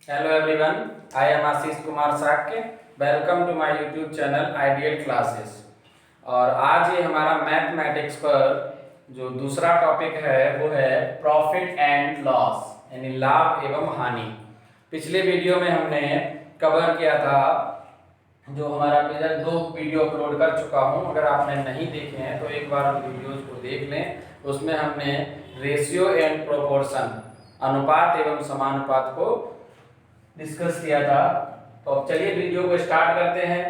Hello everyone, I am Ashish Kumar Sakya. Welcome to my YouTube channel ideal classes. और आज ये हमारा मैथमेटिक्स पर जो दूसरा टॉपिक है वो है प्रॉफिट एंड लॉस, यानी लाभ एवं हानि। पिछले वीडियो में हमने कवर किया था, जो हमारा पिछले 2 वीडियो अपलोड कर चुका हूँ। अगर आपने नहीं देखे हैं तो एक बार उन वीडियोज को देख लें। उसमें हमने रेशियो एंड प्रोपोर्शन, अनुपात एवं समानुपात को डिस्कस किया था। तो अब चलिए वीडियो को स्टार्ट करते हैं।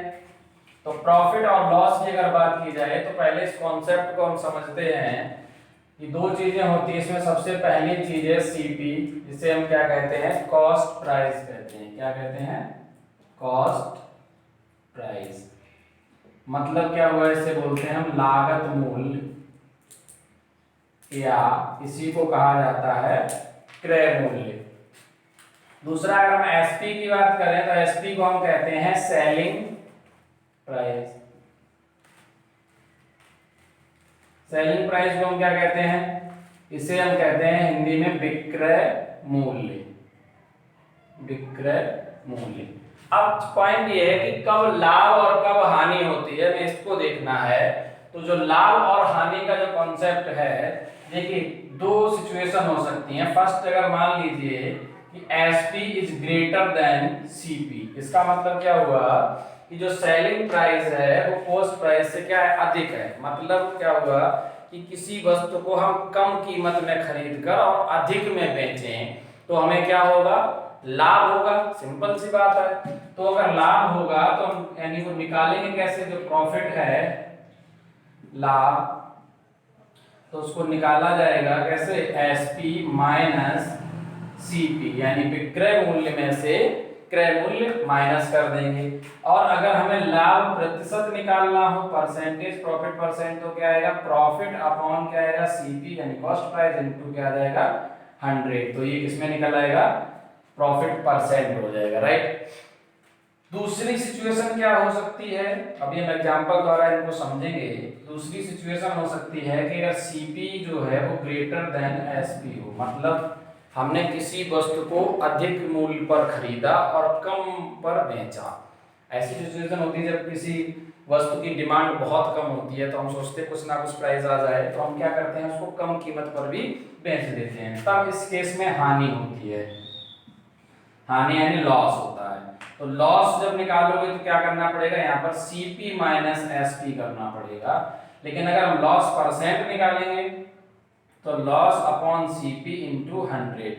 तो प्रॉफिट और लॉस की अगर बात की जाए तो पहले इस कॉन्सेप्ट को हम समझते हैं कि दो चीजें होती हैं। इसमें सबसे पहली चीज है सीपी, जिसे हम क्या कहते हैं, कॉस्ट प्राइस कहते हैं। क्या कहते हैं? Cost price. मतलब क्या हुआ, इसे बोलते हैं हम लागत मूल्य, या इसी को कहा जाता है क्रय मूल्य। दूसरा, अगर हम एसपी की बात करें तो एसपी को हम कहते हैं सेलिंग प्राइस। सेलिंग प्राइस को हम क्या कहते हैं? इसे हम कहते हैं हिंदी में विक्रय मूल्य। विक्रय मूल्य। अब पॉइंट ये है कि कब लाभ और कब हानि होती है, हमें इसको देखना है। तो जो लाभ और हानि का जो कॉन्सेप्ट है, देखिए दो सिचुएशन हो सकती हैं। फर्स्ट, अगर मान लीजिए कि SP is greater than CP, इसका मतलब क्या हुआ कि जो सेलिंग प्राइस है वो कॉस्ट प्राइस से क्या है, अधिक है। मतलब क्या हुआ कि किसी वस्तु को हम कम कीमत में खरीद कर और अधिक में बेचें तो हमें क्या होगा, लाभ होगा। सिंपल सी बात है। तो अगर लाभ होगा तो हम यानी वो निकालेंगे कैसे, जो प्रॉफिट है, लाभ, तो उसको निकाला जाएगा कैसे, SP माइनस CP, यानी विक्रय मूल्य में से क्रय मूल्य माइनस कर देंगे। और अगर हमें लाभ प्रतिशत निकालना हो, परसेंटेज, प्रॉफिट परसेंट, तो क्या आएगा, प्रॉफिट अपॉन क्या आएगा, CP यानी कॉस्ट प्राइस इनटू क्या आ जाएगा, 100। तो ये किसमें निकल आएगा, प्रॉफिट परसेंट हो जाएगा, राइट। दूसरी सिचुएशन क्या हो सकती है, अभी हम एग्जांपल द्वारा इनको समझेंगे। दूसरी सिचुएशन हो सकती है कि अगर CP जो है वो ग्रेटर देन SP हो, मतलब हमने किसी वस्तु को अधिक मूल्य पर खरीदा और कम पर बेचा। ऐसी सिचुएशन होती है जब किसी वस्तु की डिमांड बहुत कम होती है, तो हम सोचते हैं कुछ ना कुछ प्राइस आ जाए, तो हम क्या करते हैं, उसको कम कीमत पर भी बेच देते हैं। तब इस केस में हानि होती है। हानि यानी लॉस होता है। तो लॉस जब निकालोगे तो क्या करना पड़ेगा, यहाँ पर CP माइनस SP करना पड़ेगा। लेकिन अगर हम लॉस परसेंट निकालेंगे तो लॉस अपॉन CP इंटू 100,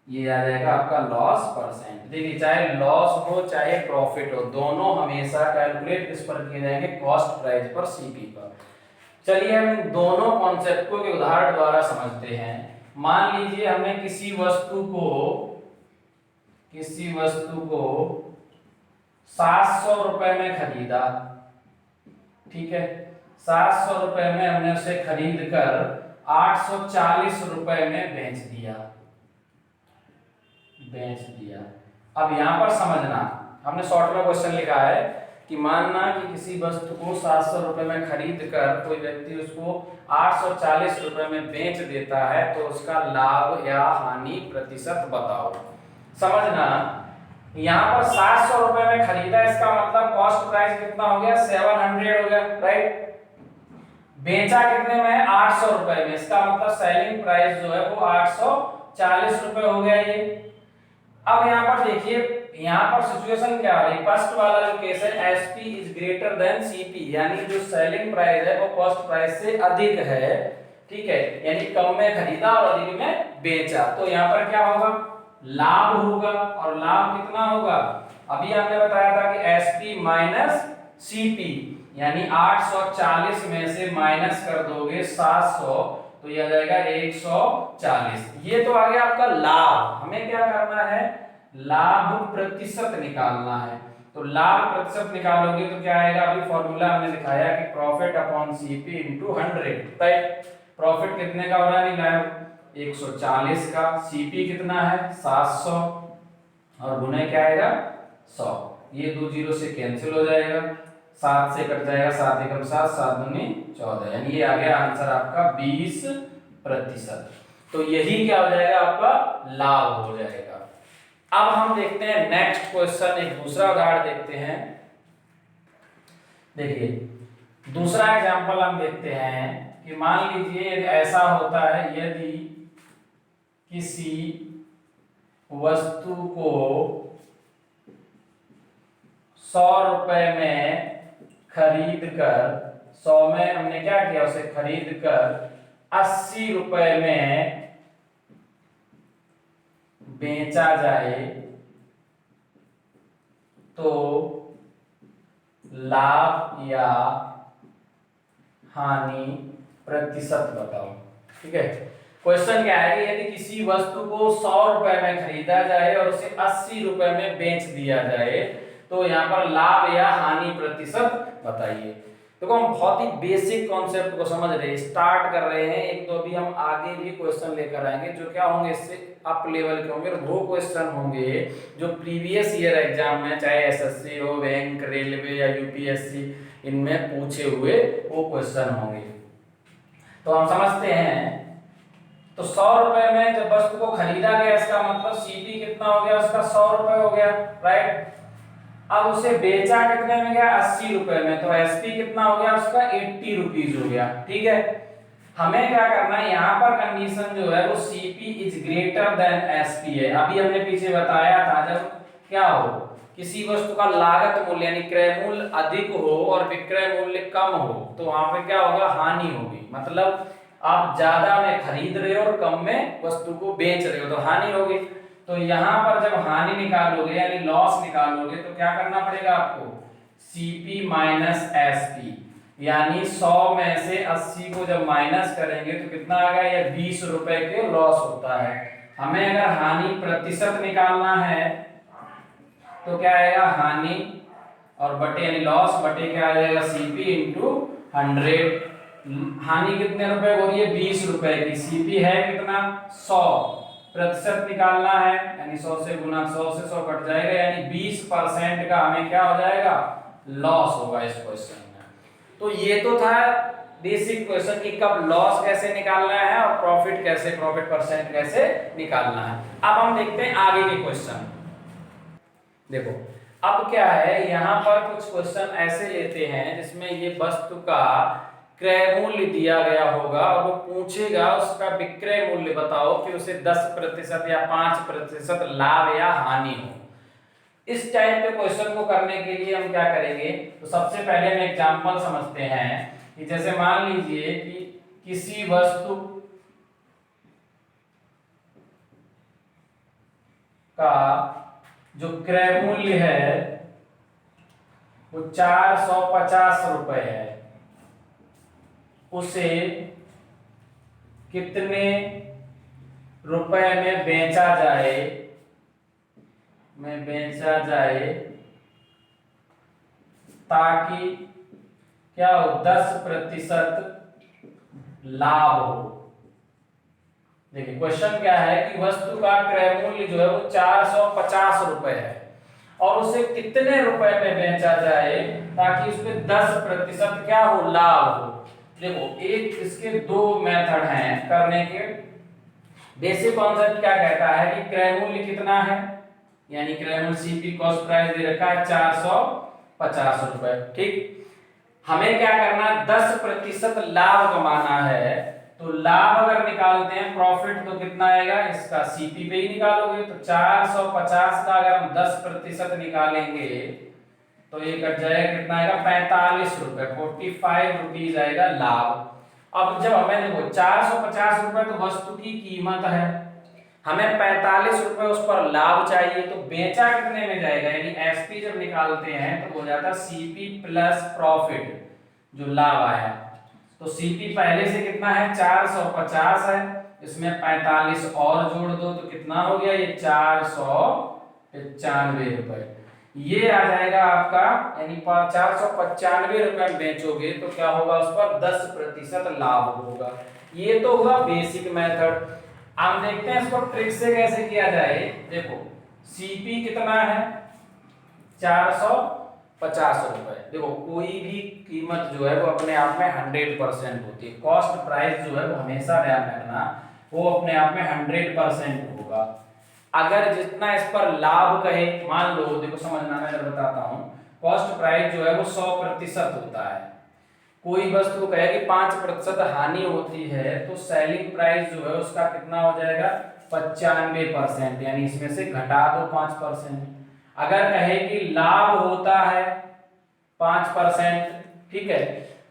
ये आ जाएगा आपका लॉस परसेंट। देखिए, चाहे लॉस हो चाहे प्रॉफिट हो, दोनों हमेशा कैलकुलेट किस पर किए जाएंगे, कॉस्ट प्राइस पर, CP पर। चलिए हम दोनों कॉन्सेप्ट को एक उदाहरण द्वारा समझते हैं। मान लीजिए हमने किसी वस्तु को 700 रुपए में खरीदा, ठीक है। 700 रुपए में हमने उसे खरीद कर 840 रुपए में बेच दिया। अब यहां पर समझना, हमने शॉर्ट में क्वेश्चन लिखा है कि मानना कि किसी वस्तु को 700 रुपए में खरीद कर कोई व्यक्ति उसको 840 रुपए में बेच देता है, तो उसका लाभ या हानि प्रतिशत बताओ। समझना, यहाँ पर 700 रुपए में खरीदा, इसका मतलब कॉस्ट प्राइस कितना हो गया, 700 हो गया, राइट। बेचा कितने में, 800 रुपए में, इसका मतलब सेलिंग प्राइस जो है वो 840 रुपए हो गया ये। अब यहाँ पर देखिए, यहाँ पर सिचुएशन क्या है, फर्स्ट वाला जो केस है, SP is greater than CP, यानी जो सेलिंग प्राइस है वो कॉस्ट प्राइस से अधिक है, ठीक है। यानी कम में खरीदा और अधिक में बेचा, तो यहाँ पर क्या होगा, लाभ होगा। और लाभ कितना होगा, अभी आपने बताया था कि SP माइनस CP, यानी 840 में से माइनस कर दोगे 700, तो यह आ जाएगा 140। ये तो आ गया आपका लाभ। हमें क्या करना है, लाभ प्रतिशत निकालना है। तो लाभ प्रतिशत निकालोगे तो क्या आएगा, अभी फॉर्मूला हमने दिखाया कि profit upon CP into 100, right. Profit कितने का हो रहा है, 140 का, CP कितना है 700, और गुणे क्या आएगा 100। ये 2 जीरो से कैंसिल हो जाएगा, 7 से कट जाएगा, 7 एकम 7, 7 दूनी 14, यानी ये आ गया आंसर आपका 20%। तो यही क्या हो जाएगा, आपका लाभ हो जाएगा। अब हम देखते हैं नेक्स्ट क्वेश्चन, एक दूसरा उदाहरण देखते हैं। देखिए दूसरा एग्जांपल हम देखते हैं कि मान लीजिए ऐसा होता है, यदि किसी वस्तु को 100 रुपए में खरीद कर, 100 में हमने क्या किया, उसे खरीद कर 80 रुपए में बेचा जाए तो लाभ या हानि प्रतिशत बताओ। ठीक है, क्वेश्चन क्या है कि यदि किसी वस्तु को 100 रुपए में खरीदा जाए और उसे 80 रुपए में बेच दिया जाए तो यहाँ पर लाभ या हानि प्रतिशत बताइए। देखो हम बहुत ही बेसिक कॉन्सेप्ट को समझ रहे हैं, स्टार्ट कर रहे हैं। एक तो अभी हम आगे भी क्वेश्चन लेकर आएंगे जो क्या होंगे, इससे अप लेवल के होंगे, वो क्वेश्चन होंगे जो प्रीवियस ईयर एग्जाम में, चाहे एसएससी हो, बैंक, रेलवे या यूपीएससी, इनमें पूछे हुए वो क्वेश्चन होंगे। तो हम समझते हैं, तो 100 रुपए में जब वस्तु को खरीदा गया, इसका मतलब सीपी कितना हो गया, उसका 100 रुपए हो गया, राइट। अब उसे बेचा कितने में गया, 80 रुपए में, तो एसपी कितना हो गया उसका, 80 रुपीज हो गया। ठीक है, हमें क्या करना है, यहाँ पर कंडीशन जो है वो CP is greater than SP है। अभी हमने पीछे बताया था, जब क्या हो, किसी वस्तु का लागत मूल्य यानी क्रय मूल्य अधिक हो और विक्रय मूल्य कम हो तो वहां पे क्या होगा, हानि होगी। मतलब आप ज्यादा में खरीद रहे हो और कम में वस्तु को बेच रहे हो तो हानि होगी। तो यहाँ पर जब हानि निकालोगे यानी लॉस निकालोगे तो क्या करना पड़ेगा आपको, सीपी माइनस एसपी, यानी 100 में से 80 को जब माइनस करेंगे तो कितना आ गया, ये 20 रुपए के लॉस होता है। हमें अगर हानि प्रतिशत निकालना है तो क्या आएगा, हानि और बटे यानी लॉस बटे क्या आ जाएगा, सीपी इंटू 100। हानि कितने रुपए हो रही है, 20 रुपए की, सीपी है कितना, 100, प्रतिशत निकालना है यानी 100 से गुना, 100 से 100 कट जाएगा, यानी 20% का हमें क्या हो जाएगा, लॉस होगा इस क्वेश्चन में। तो ये तो था बेसिक क्वेश्चन कि कब लॉस कैसे निकालना है और प्रॉफिट कैसे, प्रॉफिट परसेंट कैसे निकालना है। अब हम देखते हैं आगे के क्वेश्चन। देखो अब क्या है, यहाँ पर कुछ क्वेश्चन ऐसे लेते हैं जिसमें ये वस्तु का क्रय मूल्य दिया गया होगा और वो पूछेगा उसका विक्रय मूल्य बताओ कि उसे 10% या 5% लाभ या हानि हो। इस टाइप के क्वेश्चन को करने के लिए हम क्या करेंगे, तो सबसे पहले हम एग्जांपल समझते हैं कि जैसे मान लीजिए कि किसी वस्तु का जो क्रय मूल्य है वो 450 रुपए है, उसे कितने रुपए में बेचा जाए ताकि क्या हो, 10% लाभ हो। देखिए क्वेश्चन क्या है कि वस्तु का क्रय मूल्य जो है वो 450 रुपए है और उसे कितने रुपए में बेचा जाए ताकि उसमें 10% क्या हो, लाभ हो। देखो एक इसके दो मेथड हैं करने के। बेसिक कॉन्सेप्ट क्या कहता है कि क्रय मूल्य कितना है, यानी क्रय मूल्य सीपी कॉस्ट प्राइस दे रखा है 450 रुपए, ठीक। हमें क्या करना है, 10% लाभ कमाना है। तो लाभ अगर निकालते हैं प्रॉफिट तो कितना आएगा, इसका सीपी पे ही निकालोगे तो 450 का अगर हम 10% निकालेंगे तो ये कट जाएगा, कितना आएगा, 45 रुपए, 45 रुपीज आएगा लाभ। अब जब हमें देखो 450 रुपए तो वस्तु की कीमत है, हमें 45 रुपए उस पर लाभ चाहिए, तो बेचा कितने में जाएगा, यानी एसपी जब निकालते हैं तो हो जाता सीपी प्लस प्रॉफिट जो लाभ आया। तो सीपी पहले से कितना है, 450 है, इसमें 45 और जोड़ दो तो कितना हो गया, ये 495 रुपए। ये आ जाएगा आपका, यानी 495 रुपए में बेचोगे तो क्या होगा, उस पर 10% लाभ होगा। ये तो हुआ बेसिक मेथड। हम देखते हैं इसको ट्रिक से कैसे किया जाए। देखो सीपी कितना है, 450 रुपए। देखो कोई भी कीमत जो है वो अपने आप में 100% होती है, कॉस्ट प्राइस जो है वो हमेशा ध्यान रखना वो अपने आप में 100% होगा। अगर जितना इस पर लाभ कहे, मान लो, देखो समझना, मैं इधर बताता हूं, कॉस्ट प्राइस जो है वो 100% होता है। कोई वस्तु कहे कि 5% हानि होती है, तो सेलिंग प्राइस जो है उसका कितना हो जाएगा, 95%, यानी इसमें से घटा दो 5%। अगर कहे कि लाभ होता है 5%, ठीक है,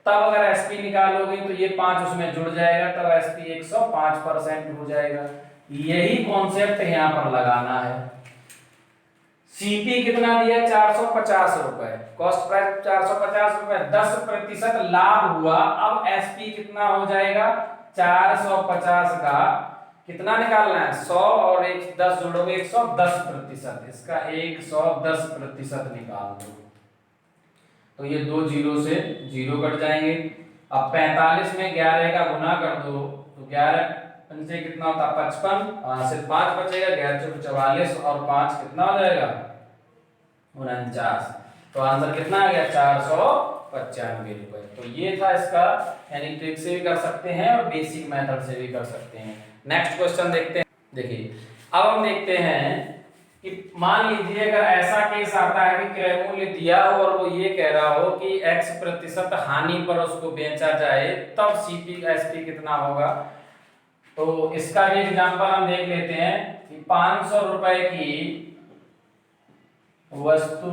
तब अगर एसपी निकालोगे तो ये 5 उसमें जुड़ जाएगा, तब एसपी 105% हो जाएगा। यही कॉन्सेप्ट यहां पर लगाना है। सीपी कितना दिया, 450 रुपए, कॉस्ट प्राइस 450 रुपए, 10% लाभ हुआ। अब एसपी कितना हो जाएगा, 450 का कितना निकालना है, 100 और 10 जोड़ोगे 110%, इसका 110% निकाल दो, तो ये 2 जीरो से 0 कट जाएंगे। अब 45 में 11 का गुना कर दो, तो 11 पंचे कितना होता है, 55, सिर्फ 5 बचेगा, 11 चौके 44 और 5 कितना हो जाएगा, 49। तो आंसर कितना आ गया, 495 रुपए। तो ये था इसका, यानी ट्रिक से भी कर सकते हैं और बेसिक मेथड से भी कर सकते हैं। नेक्स्ट क्वेश्चन देखते हैं। देखिए अब हम देखते हैं कि मान लीजिए अगर ऐसा केस आता है कि क्रय मूल्य दिया हो और वो ये कह रहा हो कि x% हानि पर उसको बेचा जाए, तब सीपी का एसपी कितना होगा। तो इसका भी एग्जांपल हम देख लेते हैं कि 500 रुपए की वस्तु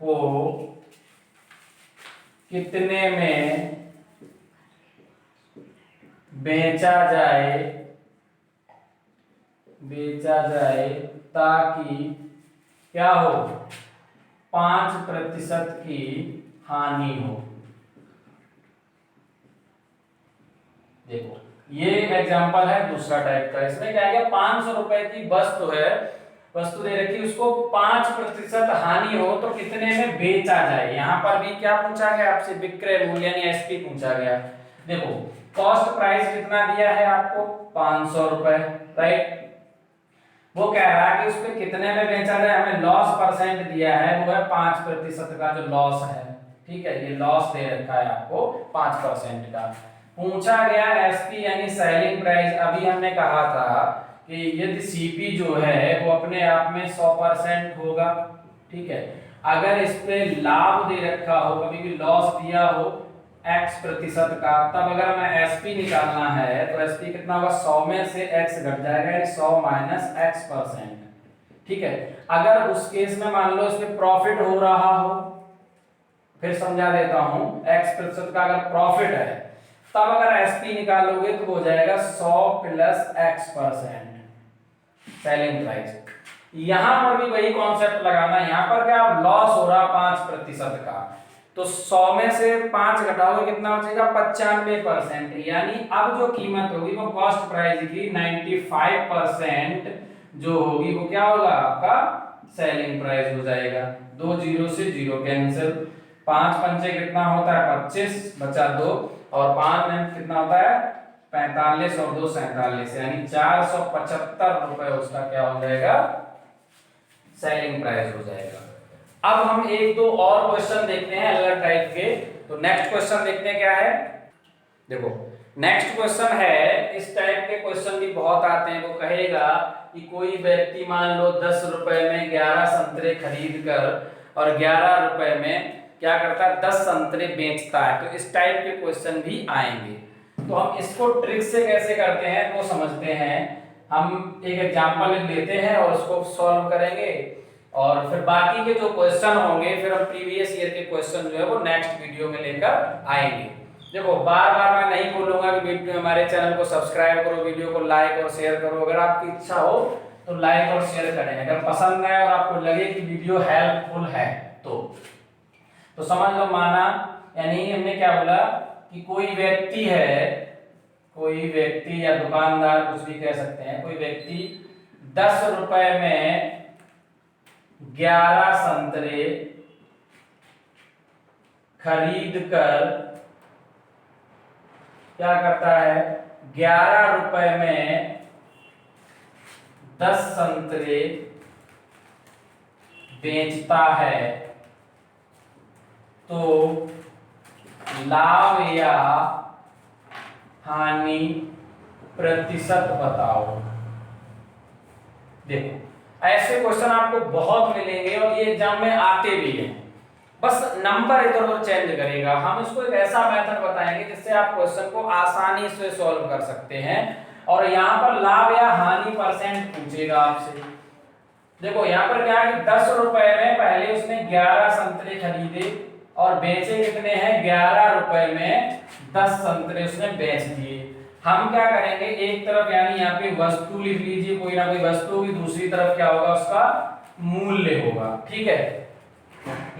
को कितने में बेचा जाए ताकि क्या हो, 5% की हानि हो। देखो ये एग्जांपल है दूसरा टाइप का। इसमें क्या है, 500 रुपए की वस्तु है, वस्तु दे रखी, उसको 5% हानि हो तो कितने में बेचा जाए। यहां पर भी क्या पूछा गया आपसे, विक्रय मूल्य यानी एसपी पूछा गया। देखो कॉस्ट प्राइस कितना दिया है आपको, 500 रुपए, राइट। वो कह रहा है कि उसको कितने में बेचा जाए, हमें लॉस परसेंट दिया है, वो है 5% का जो लॉस है, ठीक है, ये लॉस दे रखा है आपको 5% का। पूछा गया एसपी यानी सेलिंग प्राइस। अभी हमने कहा था कि यदि सीपी जो है वो अपने आप में 100% होगा, ठीक है, अगर इस पे लाभ दे रखा हो, कभी भी लॉस दिया हो x% का, तब अगर हमें एसपी निकालना है तो एसपी कितना होगा, 100 में से x घट जाएगा, यानी 100 माइनस x%, ठीक है। अगर उस केस में मान लो इसमें प्रॉफिट हो रहा हो, फिर समझा देता हूं, x% का अगर प्रॉफिट है तब अगर एसपी निकालोगे तो हो जाएगा 100 प्लस x% सेलिंग प्राइस। यहां पर भी वही कॉन्सेप्ट लगाना है। यहां पर क्या लॉस हो रहा 5% का, तो 100 में से 5 घटाओगे कितना बचेगा, 95%, यानी अब जो कीमत होगी वो कॉस्ट प्राइस की 95% जो होगी वो क्या होगा, आपका सेलिंग प्राइस हो जाएगा। 2 जीरो से 0 कैंसिल, 5 पंचे कितना होता है, 25, बचा 2, और 5 में कितना होता है, 45 और 2 47, यानी 475 रुपए उसका क्या हो जाएगा, सेलिंग प्राइस हो जाएगा। अब हम एक दो और क्वेश्चन देखते हैं अलग टाइप के। तो नेक्स्ट क्वेश्चन देखते हैं क्या है। देखो नेक्स्ट क्वेश्चन है, इस टाइप के क्वेश्चन भी बहुत आते हैं। वो कहेगा कि कोई व्यक्ति मान लो 10 रुपए में 11 संतरे खरीद कर और 11 रुपए में क्या करता है, 10 संतरे बेचता है। तो इस टाइप के क्वेश्चन भी आएंगे। तो हम इसको ट्रिक से कैसे करते हैं वो समझते हैं। हम एक एग्जांपल लेते हैं और उसको सॉल्व करेंगे, और फिर बाकी के जो क्वेश्चन होंगे फिर हम प्रीवियस ईयर के क्वेश्चन जो है वो नेक्स्ट वीडियो में लेकर आएंगे। देखो बार बार मैं नहीं बोलूंगा कि वीडियो हमारे चैनल को सब्सक्राइब करो, वीडियो को लाइक और शेयर करो। अगर आपकी इच्छा हो तो लाइक और शेयर करें। अगर पसंद आए और आपको लगे कि वीडियो हेल्पफुल है तो समझ लो, माना यानी हमने क्या बोला कि कोई व्यक्ति है, कोई व्यक्ति या दुकानदार कुछ भी कह सकते हैं, कोई व्यक्ति 10 रुपए में 11 संतरे खरीद कर क्या करता है, 11 रुपए में 10 संतरे बेचता है। तो लाभ या हानि प्रतिशत बताओ। देखो ऐसे क्वेश्चन आपको बहुत मिलेंगे और ये एग्जाम में आते भी हैं, बस नंबर इधर उधर चेंज करेगा। हम इसको एक ऐसा मेथड बताएंगे जिससे आप क्वेश्चन को आसानी से सॉल्व कर सकते हैं। और यहाँ पर लाभ या हानि परसेंट पूछेगा आपसे। देखो यहाँ पर क्या है कि 10 रुपए में पहले उसने 11 संतरे खरीदे और बेचे कितने हैं, 11 रुपए में 10 संतरे उसने बेच दिए। हम क्या करेंगे, एक तरफ यानी यहाँ पे वस्तु लिख लीजिए, कोई ना कोई वस्तु होगी, दूसरी तरफ क्या होगा, उसका मूल्य होगा। ठीक है,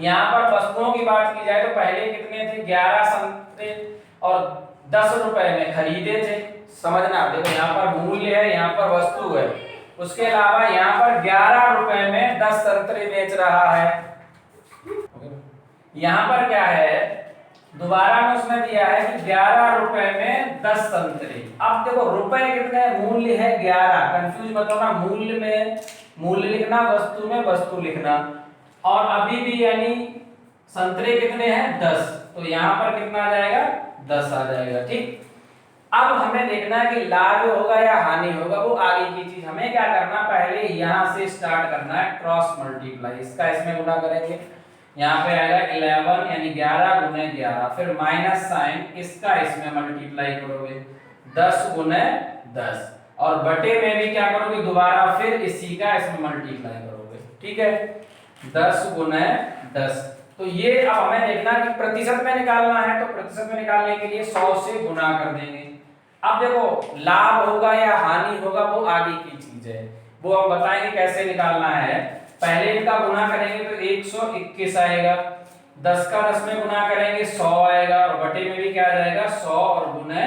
यहाँ पर वस्तुओं की बात की जाए तो पहले कितने थे, 11 संतरे और 10 रुपए में खरीदे थे। समझना, देखो यहाँ पर मूल्य है, यहाँ पर वस्तु है, उसके अलावा यहाँ पर 11 रुपए में 10 संतरे बेच रहा है। यहाँ पर क्या है, दोबारा में उसने दिया है कि 11 रुपए में 10 संतरे। अब देखो रुपए कितने, मूल्य है 11, कंफ्यूज मत होना, मूल्य में मूल्य लिखना, वस्तु में वस्तु लिखना। और अभी भी यानी संतरे कितने हैं, 10, तो यहाँ पर कितना आ जाएगा, 10 आ जाएगा। ठीक, अब हमें देखना है कि लाभ होगा या हानि होगा, वो आगे की चीज। हमें क्या करना, पहले यहाँ से स्टार्ट करना है, क्रॉस मल्टीप्लाई, इसका इसमें गुना करेंगे, यहाँ पे आएगा 11 यानी 11 गुने 11, फिर माइनस साइन, इसका इसमें मल्टीप्लाई करोगे 10 गुने 10, और बटे में भी क्या करोगे, दोबारा फिर इसी का इसमें मल्टीप्लाई करोगे। ठीक है, 10 गुने 10। तो ये अब हमें देखना कि प्रतिशत में निकालना है, तो प्रतिशत में निकालने के लिए 100 से गुना कर देंगे। अब देखो लाभ होगा या हानि होगा वो आगे की चीज है, वो हम बताएंगे कैसे निकालना है। पहले इनका गुना करेंगे तो 121 आएगा, 10 का 10 में गुना करेंगे 100 आएगा, और बटे में भी क्या आ जाएगा, 100 और गुने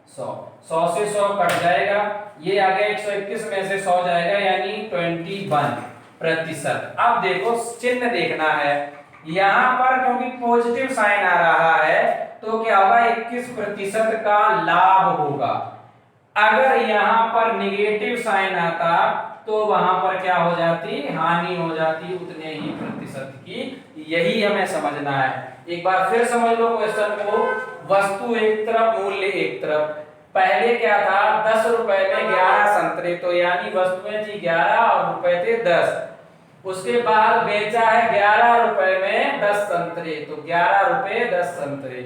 100, 100 से 100 कट जाएगा, ये आ गया 121 में से 100 जाएगा यानी 21%। अब देखो चिन्ह देखना है, यहाँ पर क्योंकि पॉजिटिव साइन आ रहा है तो क्या होगा, 21% का लाभ होगा। अगर यहाँ पर निगेटिव साइन आता तो वहां पर क्या हो जाती, हानि हो जाती, उतने ही प्रतिशत की। यही हमें समझना है। एक बार फिर समझ लो क्वेश्चन को, वस्तु एक तरफ मूल्य एक तरफ। पहले क्या था, 10 रुपए में 11 संतरे, तो यानी वस्तुएं थी 11 और रुपए थे 10। उसके बाद बेचा है 11 रुपए में 10 संतरे, तो 11 रुपए 10 संतरे,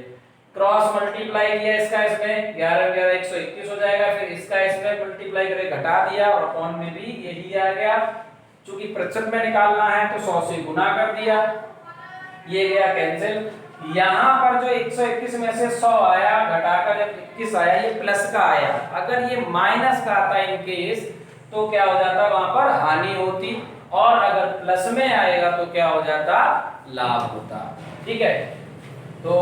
क्रॉस मल्टीप्लाई किया इसका इसमें, 11 11 121 हो जाएगा, फिर इसका इसमें मल्टीप्लाई करके घटा दिया और अपॉन में भी यही आ गया। चूंकि प्रतिशत में निकालना है तो 100 से गुना कर दिया, ये गया कैंसिल। यहाँ पर जो 121 में से 100 आया घटाकर जब 21 आया, ये प्लस का आया। अगर ये माइनस का आता इन केस तो क्या हो जाता, वहां पर हानि होती, और अगर प्लस में आएगा तो क्या हो जाता, लाभ होता। ठीक है, तो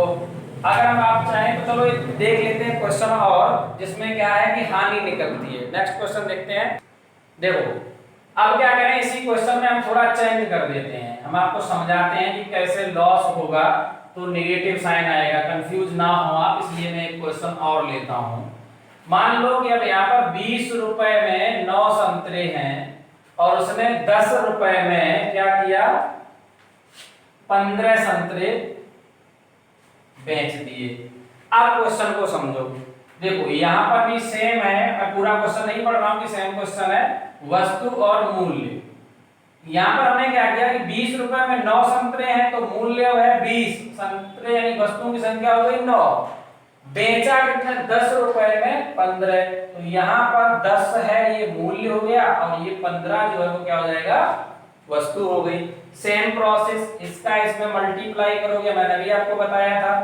अगर हम आप चाहें तो चलो देख लेते हैं क्वेश्चन और, जिसमें क्या है कि हानि निकलती है। नेक्स्ट क्वेश्चन देखते हैं। देखो अब क्या करें, इसी क्वेश्चन में हम थोड़ा चेंज कर देते हैं, हम आपको समझाते हैं कि कैसे लॉस होगा तो नेगेटिव साइन आएगा, कंफ्यूज ना हो आप, इसलिए मैं एक क्वेश्चन और लेता हूं। मान लो कि अब यहाँ पर 20 रुपए में 9 संतरे हैं और उसने 10 रुपए में क्या किया, 15 संतरे बेच दिए। अब क्वेश्चन को समझो, देखो यहाँ पर भी सेम है, मैं पूरा क्वेश्चन नहीं पढ़ रहा हूँ कि सेम क्वेश्चन है, वस्तु और मूल्य। यहाँ पर हमने क्या किया कि 20 रुपए में 9 संतरे हैं तो मूल्य है 20 संतरे, यानी वस्तुओं की संख्या हो गई 9, बेचा कितना, 10 रुपए में 15, तो यहाँ पर 10 है ये मूल्य हो गया, और ये 15 जो है वो क्या हो जाएगा, वस्तु हो गई। सेम प्रोसेस, इसका इसमें मल्टीप्लाई करोगे, मैंने भी आपको बताया था,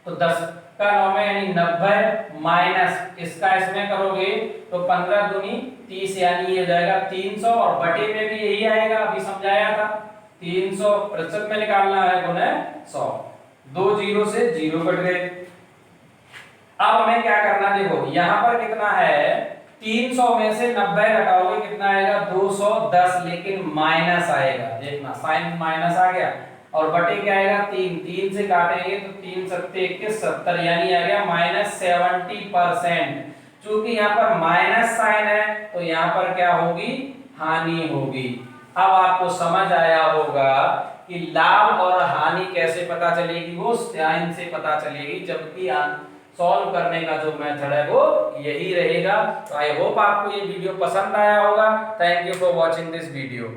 तो 10 का 9 में यानी 90 माइनस इसका इसमें करोगे तो 15 दूनी 30 यानी ये हो जाएगा 300, और बटे में भी यही आएगा, अभी समझाया था, 300 प्रतिशत में निकालना है गुने 100, 2 जीरो से 0 कट गए। अब हमें क्या करना, देखो यहाँ पर कितना है, 300 में से 90 घटाओगे कितना आएगा, 210, लेकिन माइनस आएगा, देखना साइन माइनस आ गया, और बटे क्या आएगा, 3 से काटेंगे तो 3 सत्ते 21 70, यानी आ गया -70%। चूंकि यहाँ पर माइनस साइन है तो यहाँ पर क्या होगी, हानि होगी। अब आपको समझ आया होगा कि लाभ और हानि कैसे पता चलेगी, वो साइन से पता चलेगी, जबकि सॉल्व करने का जो मेथड है वो यही रहेगा। तो आई होप आपको ये वीडियो पसंद आया होगा। Thank you for watching this video.